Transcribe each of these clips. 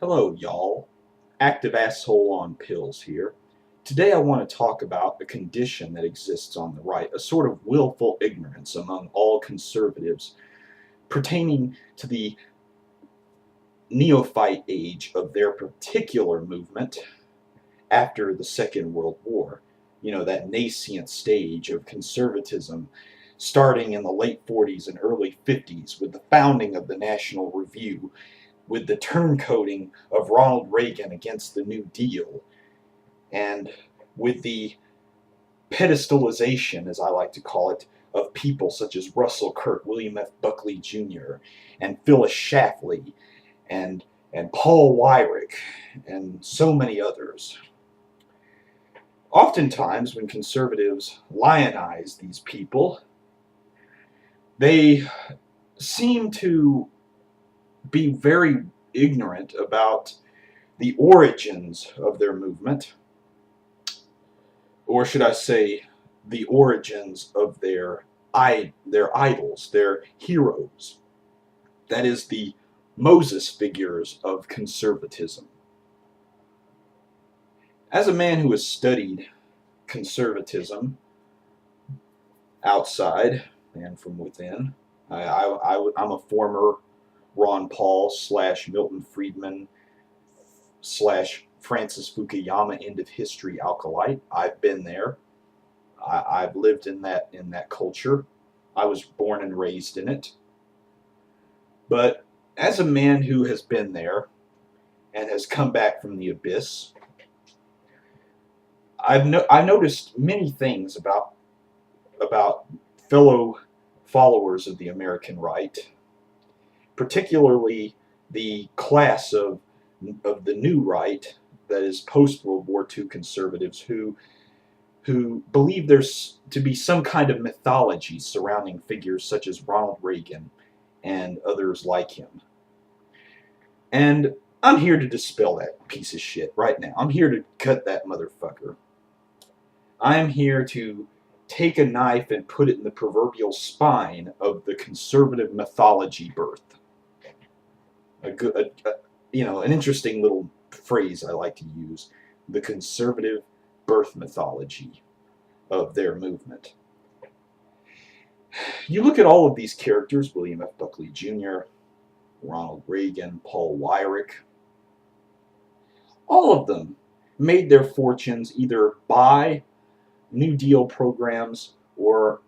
Hello, y'all. Active asshole on pills here. Today I want to talk about a condition that exists on the right, a sort of willful ignorance among all conservatives pertaining to the neophyte age of their particular movement after the Second World War. You know, that nascent stage of conservatism starting in the late 40s and early 50s with the founding of the National Review, with the turncoating of Ronald Reagan against the New Deal, and with the pedestalization, as I like to call it, of people such as Russell Kirk, William F. Buckley Jr., and Phyllis Schlafly, and Paul Weyrich, and so many others. Oftentimes, when conservatives lionize these people, they seem to be very ignorant about the origins of their movement, or should I say, the origins of their idols, their heroes. That is, the Moses figures of conservatism. As a man who has studied conservatism outside and from within, I'm a former Ron Paul / Milton Friedman / Francis Fukuyama end of history alkalite. I've been there. I've lived in that culture. I was born and raised in it. But as a man who has been there and has come back from the abyss, I've noticed many things about fellow followers of the American right, particularly the class of the new right, that is post-World War II conservatives who believe there's to be some kind of mythology surrounding figures such as Ronald Reagan and others like him. And I'm here to dispel that piece of shit right now. I'm here to cut that motherfucker. I'm here to take a knife and put it in the proverbial spine of the conservative mythology birth. An interesting little phrase I like to use, the conservative birth mythology of their movement. You look at all of these characters, William F. Buckley Jr., Ronald Reagan, Paul Weyrich, all of them made their fortunes either by New Deal programs or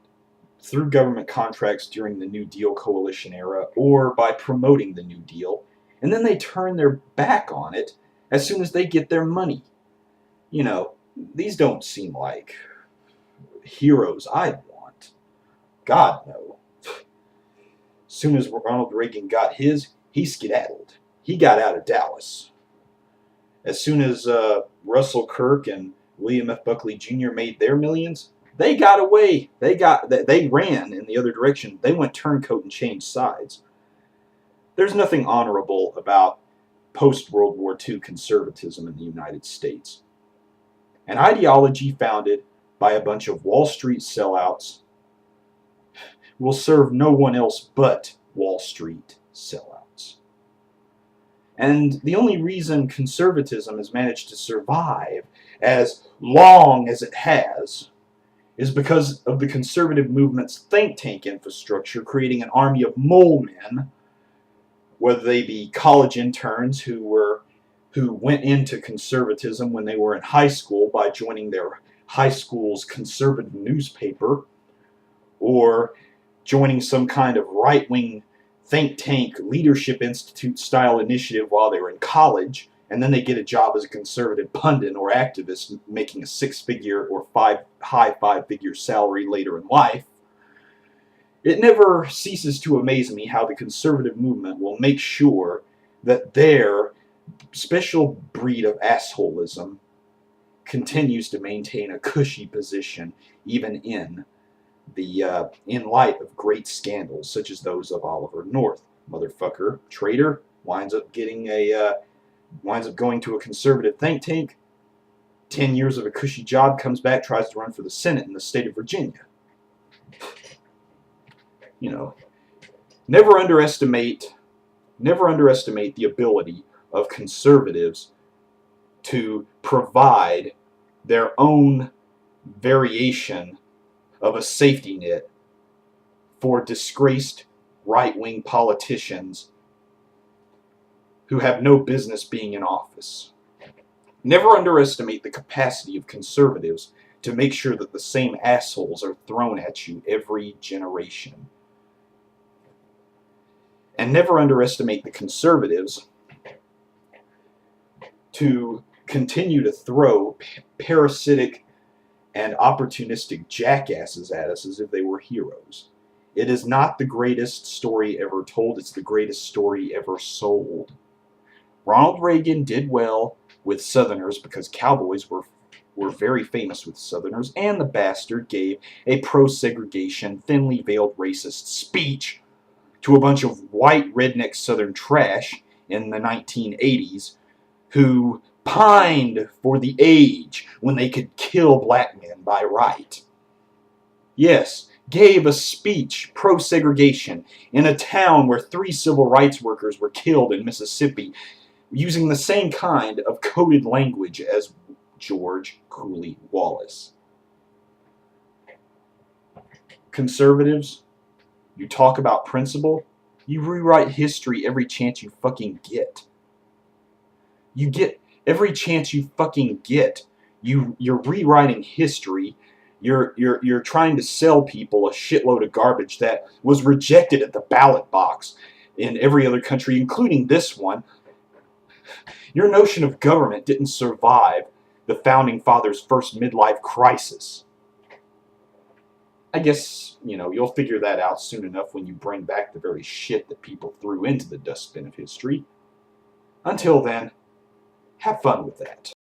through government contracts during the New Deal coalition era, or by promoting the New Deal, and then they turn their back on it as soon as they get their money. You know, these don't seem like heroes I'd want. God, no. As soon as Ronald Reagan got his, he skedaddled. He got out of Dallas. As soon as Russell Kirk and William F. Buckley Jr. made their millions, they got away. They ran in the other direction. They went turncoat and changed sides. There's nothing honorable about post-World War II conservatism in the United States. An ideology founded by a bunch of Wall Street sellouts will serve no one else but Wall Street sellouts. And the only reason conservatism has managed to survive as long as it has is because of the conservative movement's think tank infrastructure, creating an army of mole men, whether they be college interns who went into conservatism when they were in high school by joining their high school's conservative newspaper, or joining some kind of right-wing think tank leadership institute style initiative while they were in college, and then they get a job as a conservative pundit or activist making a six-figure or high five-figure salary later in life. It never ceases to amaze me how the conservative movement will make sure that their special breed of assholism continues to maintain a cushy position even in light of great scandals such as those of Oliver North. Motherfucker, traitor, winds up going to a conservative think tank, 10 years of a cushy job, comes back, tries to run for the Senate in the state of Virginia. You know, never underestimate the ability of conservatives to provide their own variation of a safety net for disgraced right-wing politicians who have no business being in office. Never underestimate the capacity of conservatives to make sure that the same assholes are thrown at you every generation. And never underestimate the conservatives to continue to throw parasitic and opportunistic jackasses at us as if they were heroes. It is not the greatest story ever told, it's the greatest story ever sold. Ronald Reagan did well with Southerners because cowboys were very famous with Southerners, and the bastard gave a pro-segregation, thinly veiled racist speech to a bunch of white redneck Southern trash in the 1980s who pined for the age when they could kill black men by right. Yes, gave a speech pro-segregation in a town where 3 civil rights workers were killed in Mississippi using the same kind of coded language as George Cooley Wallace. Conservatives, you talk about principle, you rewrite history every chance you fucking get. You get every chance you fucking get. You're rewriting history. You're trying to sell people a shitload of garbage that was rejected at the ballot box in every other country, including this one. Your notion of government didn't survive the Founding Fathers' first midlife crisis. I guess, you'll figure that out soon enough when you bring back the very shit that people threw into the dustbin of history. Until then, have fun with that.